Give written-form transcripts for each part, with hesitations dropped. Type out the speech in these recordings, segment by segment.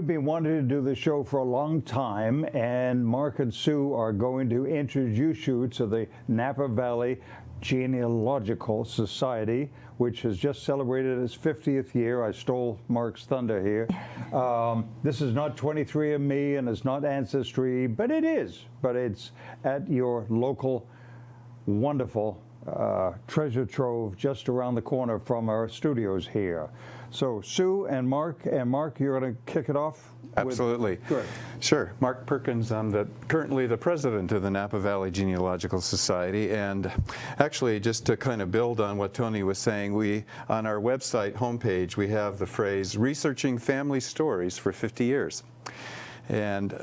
we've been wanting to do the show for a long time, and Mark and Sue are going to introduce you to the Napa Valley Genealogical Society, which has just celebrated its 50th year. I stole Mark's thunder here. This is not 23andMe and it's not Ancestry, but it is. But it's at your local wonderful treasure trove just around the corner from our studios here. So Sue and Mark, you're going to kick it off? Absolutely. Good. Sure. Mark Perkins, I'm currently the president of the Napa Valley Genealogical Society, and actually just to kind of build on what Tony was saying, on our website homepage we have the phrase researching family stories for 50 years. And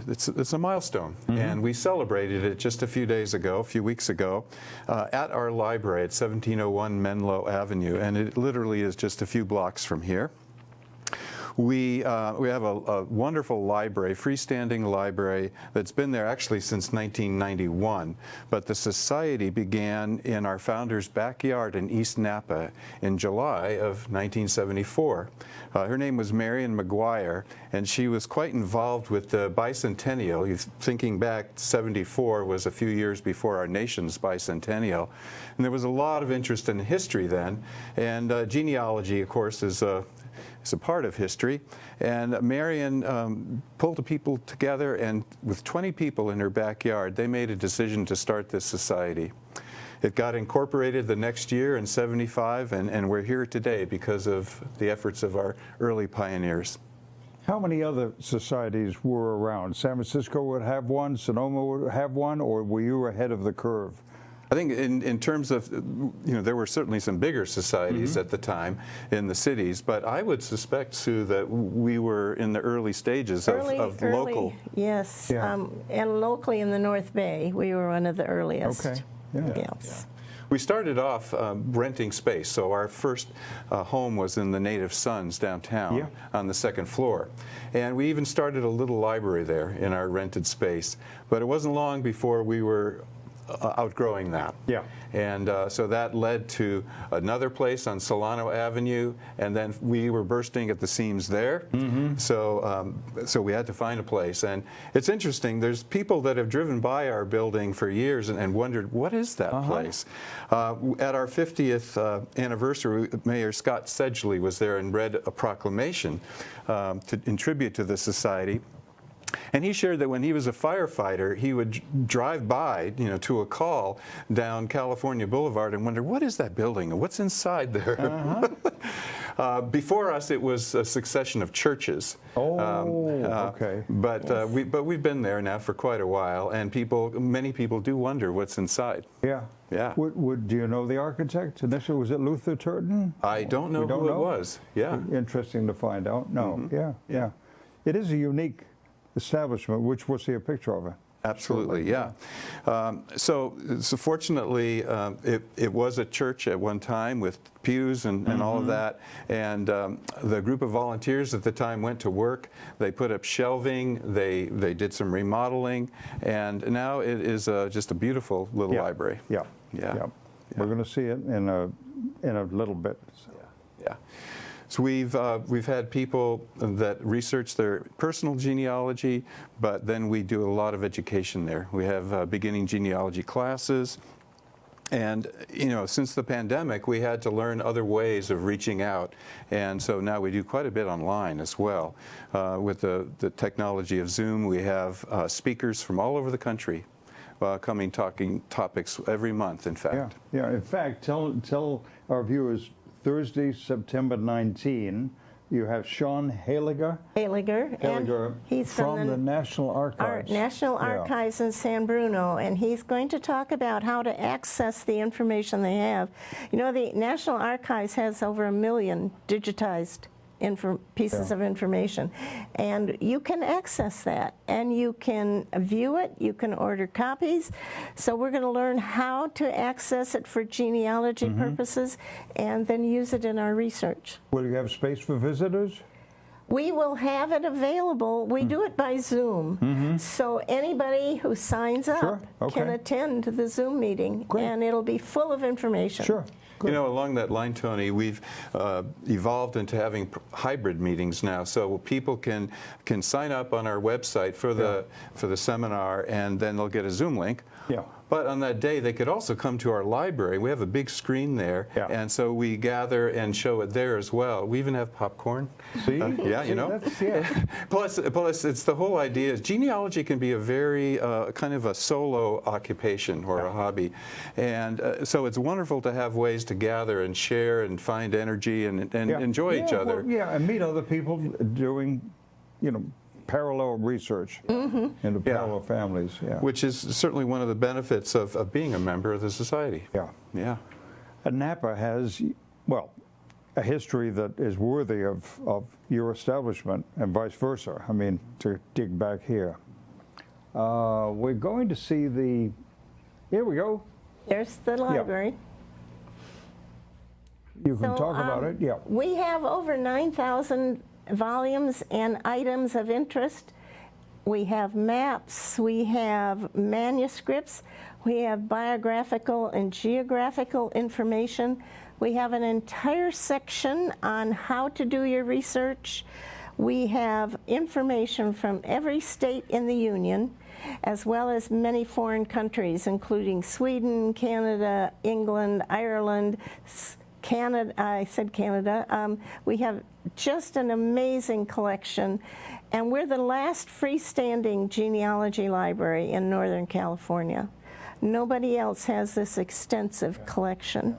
it's a milestone, and we celebrated it just a few weeks ago, at our library at 1701 Menlo Avenue, and it literally is just a few blocks from here. We have a wonderful library, freestanding library, that's been there actually since 1991. But the society began in our founder's backyard in East Napa in July of 1974. Her name was Marion McGuire, and she was quite involved with the bicentennial. Thinking back, 74 was a few years before our nation's bicentennial. And there was a lot of interest in history then. And genealogy, of course, is a part of history, and Marion pulled the people together, and with 20 people in her backyard, they made a decision to start this society. It got incorporated the next year in 75, and we're here today because of the efforts of our early pioneers. How many other societies were around? San Francisco would have one, Sonoma would have one, or were you ahead of the curve? I think in terms of, there were certainly some bigger societies at the time in the cities, but I would suspect, Sue, that we were in the early stages of local. Yes, Yeah. And locally in the North Bay, we were one of the earliest. Okay. Yeah. Yes. We started off renting space, so our first home was in the Native Sons downtown on the second floor. And we even started a little library there in our rented space, but it wasn't long before we were outgrowing that. Yeah. And so that led to another place on Solano Avenue, and then we were bursting at the seams there. So we had to find a place. And it's interesting, there's people that have driven by our building for years and wondered, what is that place? At our 50th anniversary, Mayor Scott Sedgley was there and read a proclamation in tribute to the society. And he shared that when he was a firefighter, he would drive by, to a call down California Boulevard and wonder, what is that building and what's inside there? Before us, it was a succession of churches. Okay. But we've been there now for quite a while, and many people do wonder what's inside. Yeah. Yeah. Do you know the architect initially? Was it Luther Turton? I don't know who it was. Yeah. Interesting to find out. No. Yeah. It is a unique establishment. Which we'll see a picture of it. Absolutely, yeah. So fortunately, it was a church at one time with pews and all of that. And the group of volunteers at the time went to work. They put up shelving. They did some remodeling, and now it is just a beautiful little library. Yeah. We're going to see it in a little bit. So. Yeah. So we've had people that research their personal genealogy, but then we do a lot of education there. We have beginning genealogy classes, and since the pandemic, we had to learn other ways of reaching out, and so now we do quite a bit online as well. With the technology of Zoom, we have speakers from all over the country coming talking topics every month. In fact. Yeah. In fact, tell our viewers. Thursday, September 19, you have Sean Haliger, and he's from the National Archives. National Archives in San Bruno, and he's going to talk about how to access the information they have. The National Archives has over 1 million digitized pieces of information, and you can access that, and you can view it, you can order copies. So we're going to learn how to access it for genealogy purposes, and then use it in our research. Will you have space for visitors? We will have it available. We do it by Zoom. So anybody who signs up Sure, okay. can attend the Zoom meeting, Great. and it'll be full of information. Sure. You know, along that line, Tony, we've evolved into having hybrid meetings now, so people can sign up on our website for the seminar, and then they'll get a Zoom link. Yeah. But on that day, they could also come to our library. We have a big screen there, Yeah. and so we gather and show it there as well. We even have popcorn. See? Yeah, See, you know. that's- yeah. Plus, it's the whole idea is genealogy can be a very kind of a solo occupation or a hobby, and so it's wonderful to have ways to gather and share and find energy and Yeah. enjoy each Yeah, other. well, yeah, and meet other people doing, parallel research into parallel families. Yeah. Which is certainly one of the benefits of being a member of the society. Yeah. Yeah. And Napa has, well, a history that is worthy of your establishment and vice versa. I mean, to dig back here. We're going to see here we go. There's the library. You can So, talk about it. Yeah. We have over 9,000 volumes and items of interest. We have maps, we have manuscripts, we have biographical and geographical information. We have an entire section on how to do your research. We have information from every state in the Union, as well as many foreign countries, including Sweden, Canada, England, Ireland, Canada. I said Canada. We have just an amazing collection, and we're the last freestanding genealogy library in Northern California. Nobody else has this extensive collection.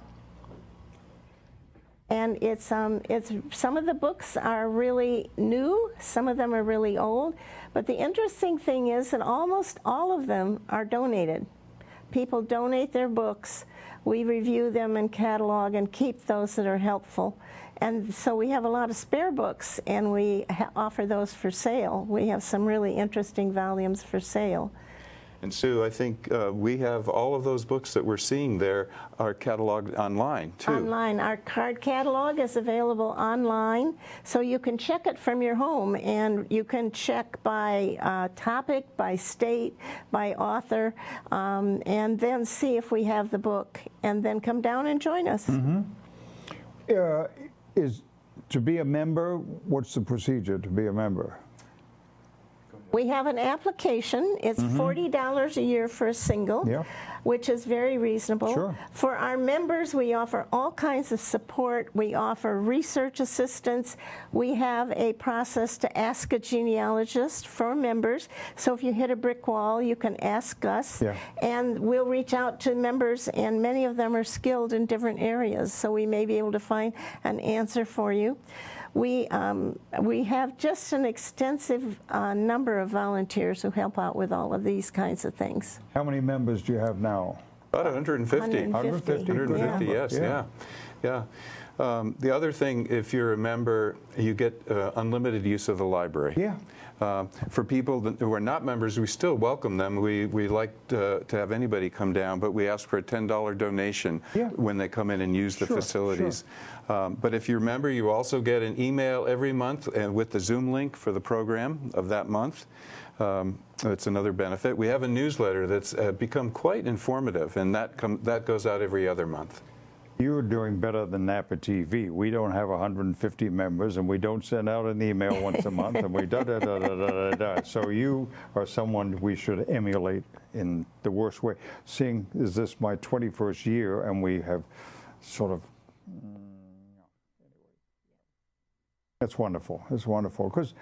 And it's some of the books are really new, some of them are really old, but the interesting thing is that almost all of them are donated. People donate their books. We review them and catalog and keep those that are helpful. And so we have a lot of spare books, and we offer those for sale. We have some really interesting volumes for sale. And Sue, I think we have all of those books that we're seeing there are cataloged online, too. Online. Our card catalog is available online, so you can check it from your home, and you can check by topic, by state, by author, and then see if we have the book, and then come down and join us. Is to be a member, what's the procedure to be a member? We have an application. It's $40 a year for a single, Yeah. which is very reasonable. Sure. For our members, we offer all kinds of support. We offer research assistance. We have a process to ask a genealogist for members. So if you hit a brick wall, you can ask us. Yeah. And we'll reach out to members, and many of them are skilled in different areas. So we may be able to find an answer for you. We have just an extensive number of volunteers who help out with all of these kinds of things. How many members do you have now? About 150. 150. 150, Yeah. yes, yeah. The other thing, if you're a member, you get unlimited use of the library. Yeah. For people who are not members, we still welcome them. We like to have anybody come down, but we ask for a $10 donation when they come in and use the facilities. But if you're a member, you also get an email every month and with the Zoom link for the program of that month. That's another benefit. We have a newsletter that's become quite informative, and that goes out every other month. You're doing better than Napa TV. We don't have 150 members, and we don't send out an email once a month, and we da-da-da-da-da-da-da. So you are someone we should emulate in the worst way. Seeing is this my 21st year, and we have sort of... It's wonderful. It's wonderful, because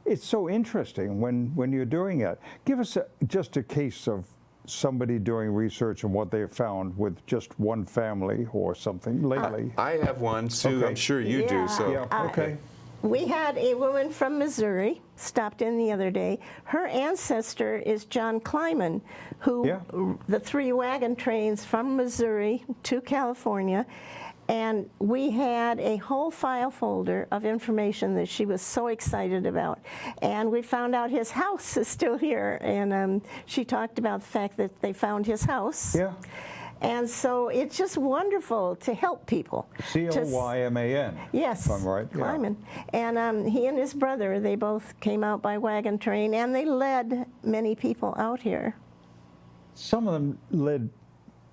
it's so interesting when you're doing it. Give us just a case of somebody doing research and what they've found with just one family or something lately. I have one, Sue. Okay. I'm sure you do. So. Yeah, okay. We had a woman from Missouri stopped in the other day. Her ancestor is John Kleiman, who the 3 wagon trains from Missouri to California. And we had a whole file folder of information that she was so excited about. And we found out his house is still here. And she talked about the fact that they found his house. Yeah. And so it's just wonderful to help people. Clyman. Yes, if I'm right. Yeah. Kleiman. And he and his brother, they both came out by wagon train, and they led many people out here. Some of them led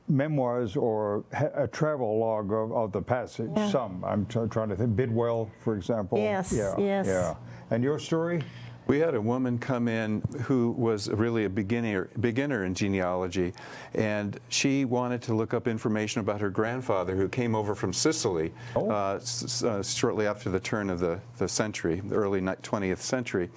memoirs or a travel log of the passage. Yeah. Some. I'm trying to think. Bidwell, for example. Yes, Yeah. yes. Yeah. And your story? We had a woman come in who was really a beginner in genealogy, and she wanted to look up information about her grandfather who came over from Sicily shortly after the turn of the century, the early 20th century.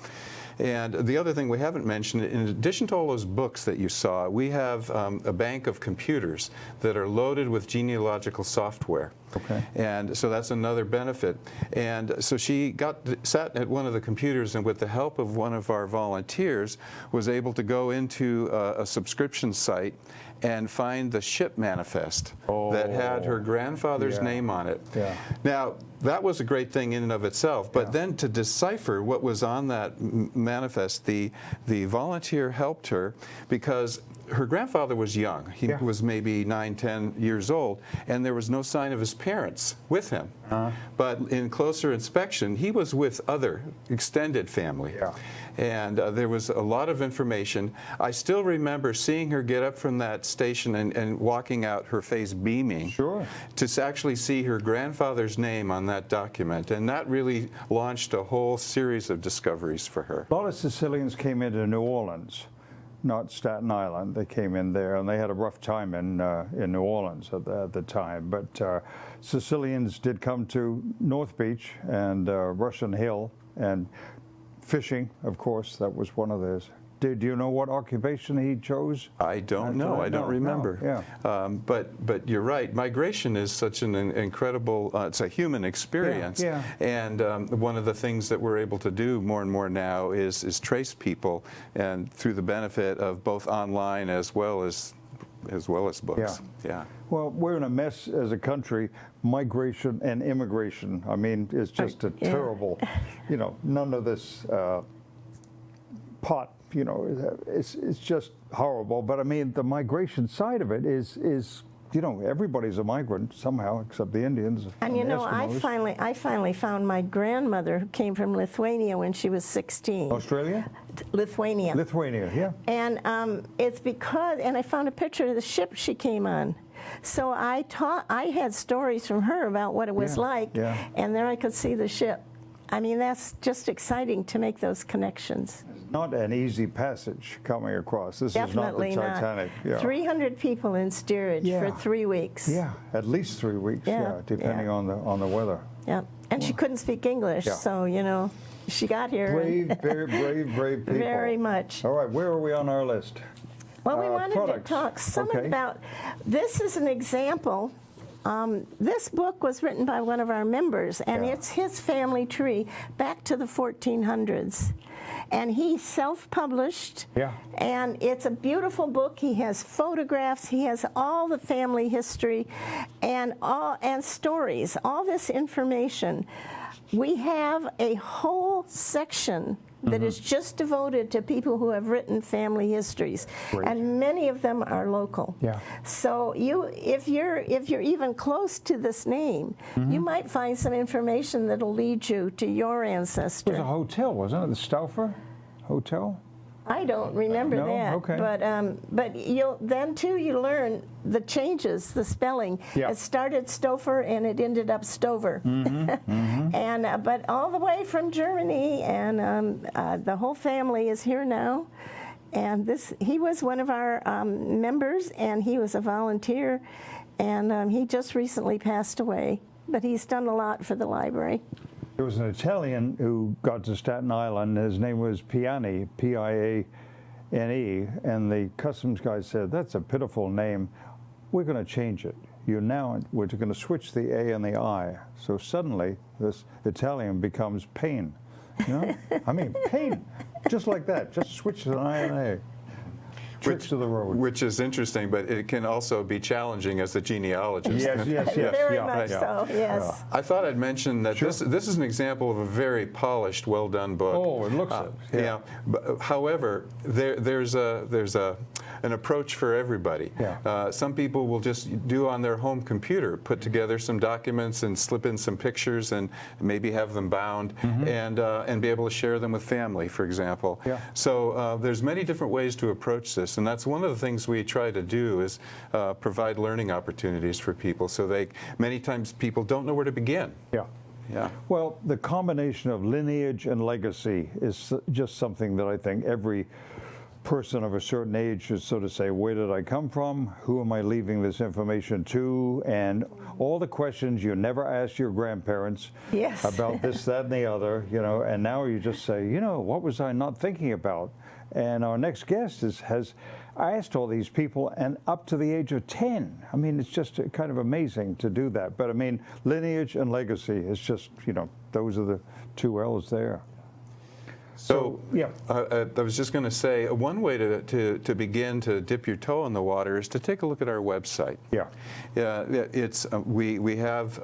And the other thing we haven't mentioned, in addition to all those books that you saw, we have a bank of computers that are loaded with genealogical software. Okay. And so that's another benefit. And so she sat at one of the computers, and with the help of one of our volunteers, was able to go into a subscription site and find the ship manifest that had her grandfather's name on it. Yeah. Now, that was a great thing in and of itself, but then to decipher what was on that manifest, the volunteer helped her, because her grandfather was young. He was maybe 9, 10 years old, and there was no sign of his parents with him. But in closer inspection, he was with other extended family. Yeah. And there was a lot of information. I still remember seeing her get up from that station and walking out, her face beaming, to actually see her grandfather's name on that document. And that really launched a whole series of discoveries for her. A lot of Sicilians came into New Orleans, not Staten Island. They came in there, and they had a rough time in New Orleans at the time. But Sicilians did come to North Beach and Russian Hill, and fishing, of course, that was one of theirs. Do you know what occupation he chose? I don't know. I don't remember. No. Yeah. But you're right. Migration is such an incredible, it's a human experience. Yeah. And one of the things that we're able to do more and more now is trace people, and through the benefit of both online as well as books. Yeah. Well, we're in a mess as a country. Migration and immigration, I mean, it's just a terrible, none of this pot, it's just horrible. But I mean, the migration side of it is everybody's a migrant somehow, except the Indians. And I finally found my grandmother, who came from Lithuania when she was 16. Australia? Lithuania. Lithuania, yeah. And it's because, and I found a picture of the ship she came on. So I had stories from her about what it was like, and there I could see the ship. I mean, that's just exciting to make those connections. Not an easy passage coming across. This Definitely is not the Titanic. Not. Yeah. 300 people in steerage for 3 weeks. Yeah, at least 3 weeks. Depending on the weather. Yeah, and she couldn't speak English, so she got here. Very brave people. Very much. All right, where are we on our list? Well, we wanted products. to talk some about. This is an example. This book was written by one of our members, and it's his family tree back to the 1400s. And he self-published, and it's a beautiful book. He has photographs, he has all the family history, and stories, all this information. We have a whole section that is just devoted to people who have written family histories, and many of them are local. Yeah. So if you're even close to this name, you might find some information that'll lead you to your ancestor. It was a hotel, wasn't it? The Stauffer Hotel? I don't remember that. Okay. But you learn the changes, the spelling. Yeah. It started Stouffer and it ended up Stover. And but all the way from Germany, and the whole family is here now. And he was one of our members, and he was a volunteer, and he just recently passed away. But he's done a lot for the library. There was an Italian who got to Staten Island. His name was Piani, Piane, and the customs guy said, "That's a pitiful name. We're going to change it. We're going to switch the A and the I." So suddenly, this Italian becomes Pain. I mean, Pain, just like that. Just switch an I and A. To the road. Which is interesting, but it can also be challenging as a genealogist. Yes. Very much so, yes. I thought I'd mention that this is an example of a very polished, well-done book. Oh, it looks But, however, there's a an approach for everybody. Yeah. Some people will just do on their home computer, put together some documents and slip in some pictures and maybe have them bound and be able to share them with family, for example. Yeah. So there's many different ways to approach this, and that's one of the things we try to do is provide learning opportunities for people. So many times people don't know where to begin. Yeah. Yeah. Well, the combination of lineage and legacy is just something that I think every person of a certain age should sort of say, where did I come from? Who am I leaving this information to? And all the questions you never asked your grandparents Yes. about this, that, and the other, you know, and now you just say, you know, what was I not thinking about? And our next guest has asked all these people, and up to the age of 10. I mean, it's just kind of amazing to do that. But I mean, lineage and legacy is just, you know, those are the two L's there. So yeah. I was just going to say, one way to begin to dip your toe in the water is to take a look at our website. Yeah. Yeah, it's we have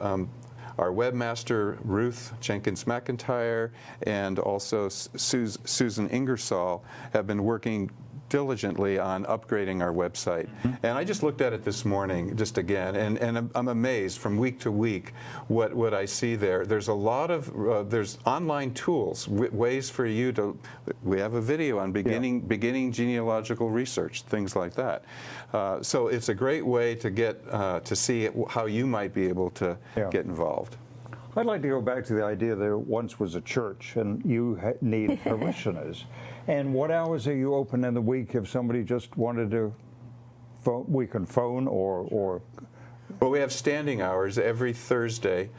our webmaster Ruth Jenkins McIntyre and also Susan Ingersoll have been working diligently on upgrading our website. And I just looked at it this morning, just again, and I'm amazed from week to week what I see there. There's a lot of, there's online tools, ways for you to, we have a video on beginning genealogical research, things like that. So it's a great way to get, to see how you might be able to get involved. I'd like to go back to the idea that it once was a church and you need parishioners. And what hours are you open in the week if somebody just wanted to phone? We can phone or Well, we have standing hours every Thursday,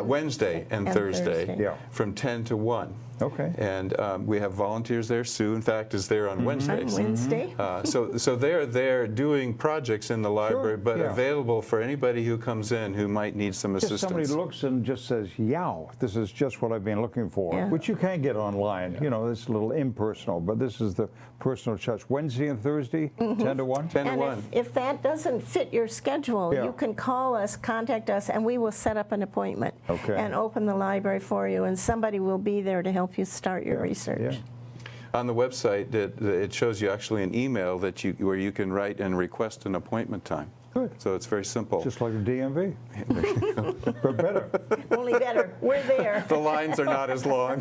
Wednesday and Thursday. Yeah. From 10 to 1. Okay. And we have volunteers there. Sue, in fact, is there on Wednesdays. On Wednesday. So they're there doing projects in the library, but yeah. available for anybody who comes in who might need some just assistance. somebody looks and just says, "Yow, this is just what I've been looking for," Yeah. which you can get online. You know, it's a little impersonal, but this is the personal touch. Wednesday and Thursday, 10 to 1. 10 to And 1. if that doesn't fit your schedule, Yeah. you can call us, contact us, and we will set up an appointment Okay. and open the library for you, and somebody will be there to help you start your research. Yeah. On the website, it shows you actually an email that where you can write and request an appointment time. Good. So it's very simple. Just like the DMV, but better. Only better. We're there. The lines are not as long.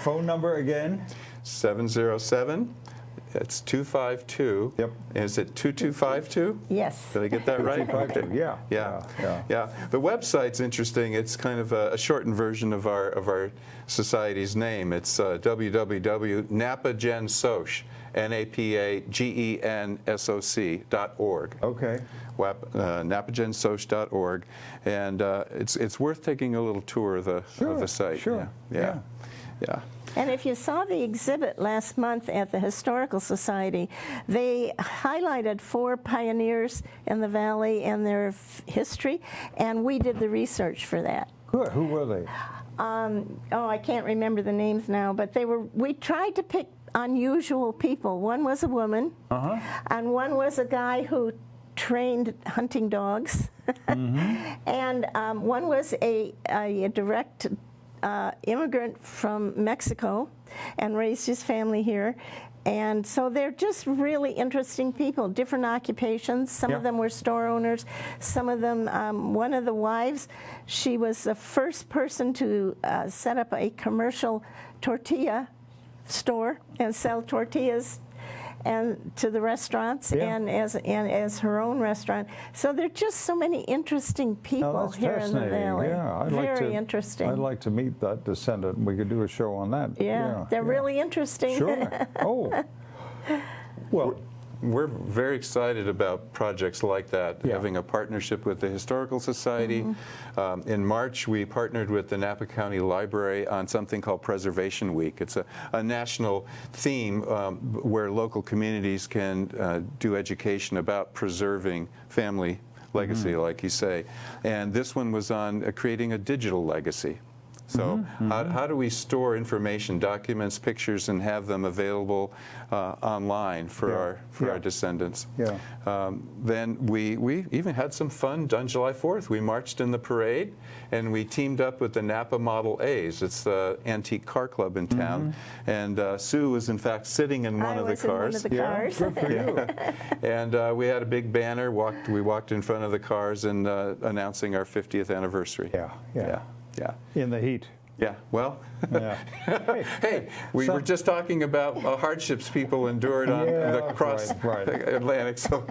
Phone number again? 707. It's 252. Yep. Is it 2252? Yes. Did I get that right? 2252, yeah. Yeah. The website's interesting. It's kind of a shortened version of our society's name. It's www.napagensoc, NAPAGENSOC.org. Okay. napagensoc.org, and it's worth taking a little tour of the site. Sure. Yeah. And if you saw the exhibit last month at the Historical Society, they highlighted 4 pioneers in the valley and their history, and we did the research for that. Good. Who were they? I can't remember the names now, but we tried to pick unusual people. One was a woman, and one was a guy who trained hunting dogs, and one was a direct immigrant from Mexico and raised his family here. And so they're just really interesting people, different occupations. Some of them were store owners. Some of them, one of the wives, she was the first person to set up a commercial tortilla store and sell tortillas and to the restaurants and as her own restaurant. So there are just so many interesting people here in the valley. Yeah, Very interesting. I'd like to meet that descendant. We could do a show on that. Yeah, they're really interesting. Sure. Oh. Well, We're very excited about projects like that, having a partnership with the Historical Society. In March, we partnered with the Napa County Library on something called Preservation Week. It's a national theme where local communities can do education about preserving family legacy, like you say. And this one was on creating a digital legacy. So how do we store information, documents, pictures, and have them available online for our descendants? Yeah. Then we even had some fun on July 4th. We marched in the parade, and we teamed up with the Napa Model A's. It's the antique car club in town. And Sue was, in fact, sitting in one of the cars. I was in one of the cars. Good for you. And we had a big banner. We walked in front of the cars and announcing our 50th anniversary. Yeah. In the heat. Yeah, well, Yeah. hey, we were just talking about hardships people endured on the cross right. Atlantic, so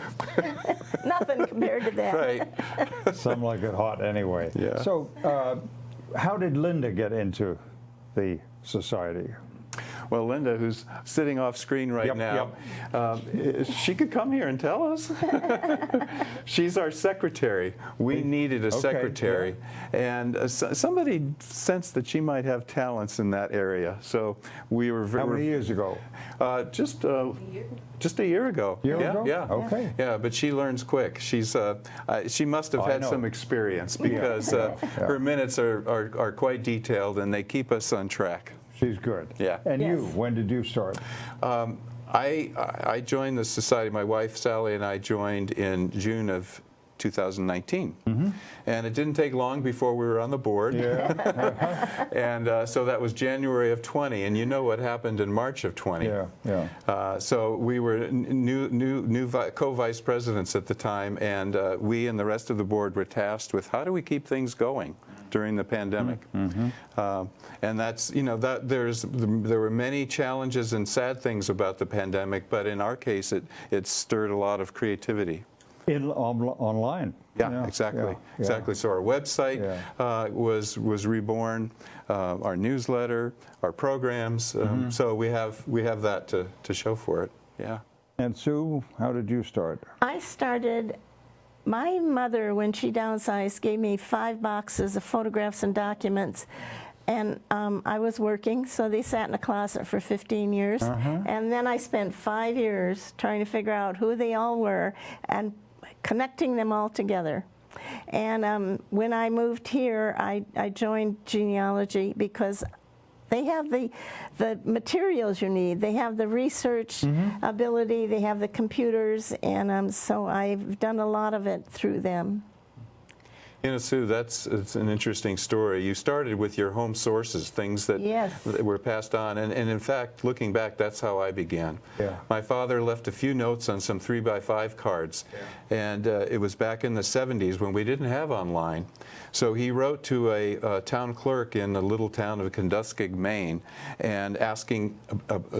Nothing compared to that. right. Some like it hot anyway. Yeah. So, how did Linda get into the society? Well, Linda, who's sitting off screen right now, she could come here and tell us. She's our secretary. We needed a secretary, and somebody sensed that she might have talents in that area. So we were very. How many years ago? Just a year ago. Year ago? Yeah. Okay. Yeah, but she learns quick. She's she must have had some experience because her minutes are quite detailed and they keep us on track. She's good. Yeah. And Yes. you, when did you start? I joined the society. My wife Sally and I joined in June of 2019, and it didn't take long before we were on the board. Yeah. And so that was January of 20, and you know what happened in March of 20. Yeah. So we were new co-vice presidents at the time, and we and the rest of the board were tasked with how do we keep things going during the pandemic. And that's, there were many challenges and sad things about the pandemic, but in our case, it stirred a lot of creativity. Online. Yeah, exactly. Exactly. So our website was reborn, our newsletter, our programs. So we have that to show for it. Yeah. And Sue, how did you start? I started, my mother, when she downsized, gave me 5 boxes of photographs and documents. And I was working, so they sat in a closet for 15 years. And then I spent 5 years trying to figure out who they all were and connecting them all together. And when I moved here, I joined Genealogy because they have the materials you need. They have the research ability. They have the computers. And so I've done a lot of it through them. Sue, it's an interesting story. You started with your home sources, things that were passed on, and in fact, looking back, that's how I began. Yeah. My father left a few notes on some 3x5 cards, and it was back in the 70s when we didn't have online. So he wrote to a town clerk in the little town of Kenduskeag, Maine, and asking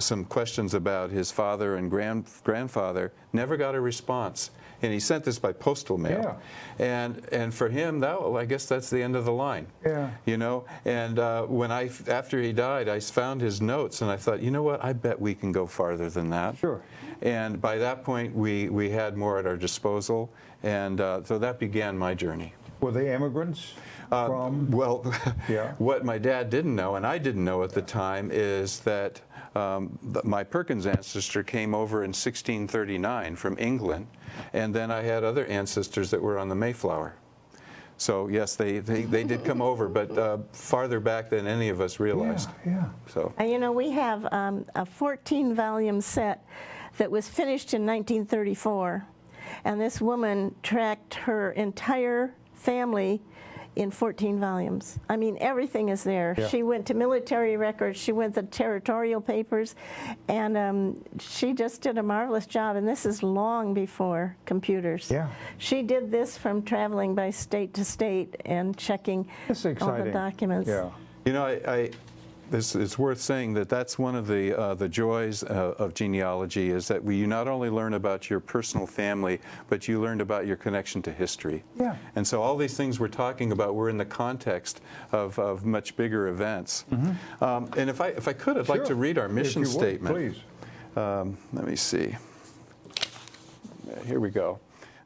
some questions about his father and grandfather. Never got a response. And he sent this by postal mail. And for him, I guess that's the end of the line. Yeah. And after he died, I found his notes, and I thought, you know what, I bet we can go farther than that. Sure. And by that point, we had more at our disposal, and so that began my journey. Were they immigrants from? Well, Yeah. what my dad didn't know, and I didn't know at the time, is that my Perkins ancestor came over in 1639 from England, and then I had other ancestors that were on the Mayflower. So yes, they did come over, but farther back than any of us realized. Yeah. So. And we have a 14-volume set that was finished in 1934, and this woman tracked her entire family in 14 volumes. I mean, everything is there. Yeah. She went to military records, she went to territorial papers, and she just did a marvelous job, and this is long before computers. Yeah. She did this from traveling by state to state and checking That's all exciting. the documents. Yeah. It's worth saying that that's one of the joys of genealogy, is that you not only learn about your personal family, but you learn about your connection to history. Yeah. And so all these things we're talking about were in the context of much bigger events. And if I could, I'd like to read our mission If you would, statement. please. Let me see. Here we go.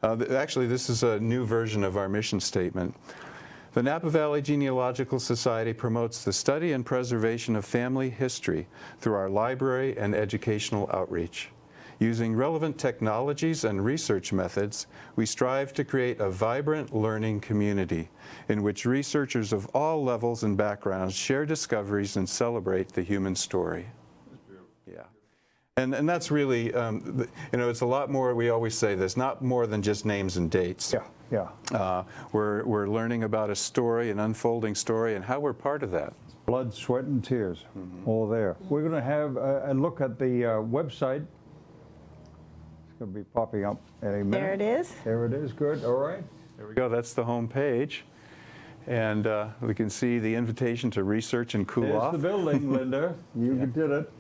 Actually, this is a new version of our mission statement. The Napa Valley Genealogical Society promotes the study and preservation of family history through our library and educational outreach. Using relevant technologies and research methods, we strive to create a vibrant learning community in which researchers of all levels and backgrounds share discoveries and celebrate the human story. Yeah. And that's really, it's a lot more, we always say this, not more than just names and dates. Yeah, yeah. We're learning about a story, an unfolding story, and how we're part of that. Blood, sweat, and tears, all there. We're going to have a look at the website. It's going to be popping up any minute. There it is. There it is. Good. All right. There we go. That's the home page. And we can see the invitation to research and cool There's off. the building, Linda. You did it.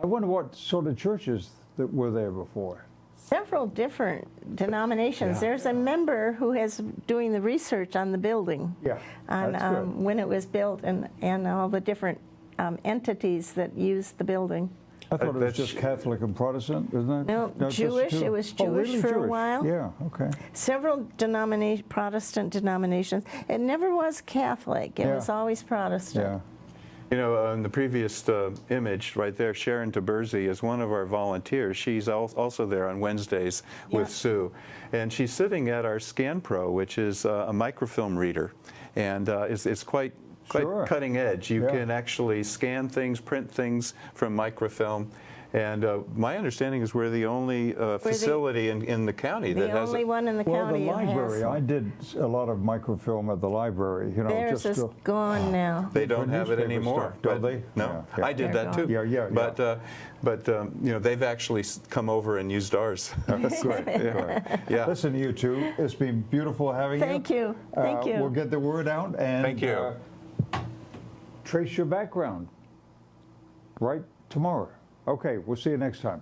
I wonder what sort of churches that were there before. Several different denominations. Yeah. There's a member who is doing the research on the building. Yeah, On that's good. when it was built and all the different entities that used the building. I thought it was That's- just Catholic and Protestant, isn't it? No, just Jewish. two? It was Oh, Jewish really for a Jewish? while. Yeah, okay. Several Protestant denominations. It never was Catholic. It Yeah. was always Protestant. Yeah. You know, in the previous image right there, Sharon Taberzi is one of our volunteers. She's also there on Wednesdays with Yeah. Sue. And she's sitting at our ScanPro, which is a microfilm reader. And it's quite Sure. cutting edge. You Yeah. can actually scan things, print things from microfilm. And my understanding is we're the only facility in the county that The has only one in the Well, the county that library, has. I did a lot of microfilm at the library, you know, Theirs just is to, gone now. They don't For have it newspaper anymore. stuff, don't but- they? No, Yeah, yeah. I did They're that too. gone. Yeah. But they've actually come over and used ours. Good. Yeah. Listen, you two, it's been beautiful having you. Thank you. Thank you. We'll get the word out and Thank you. Trace your background right tomorrow. Okay, we'll see you next time.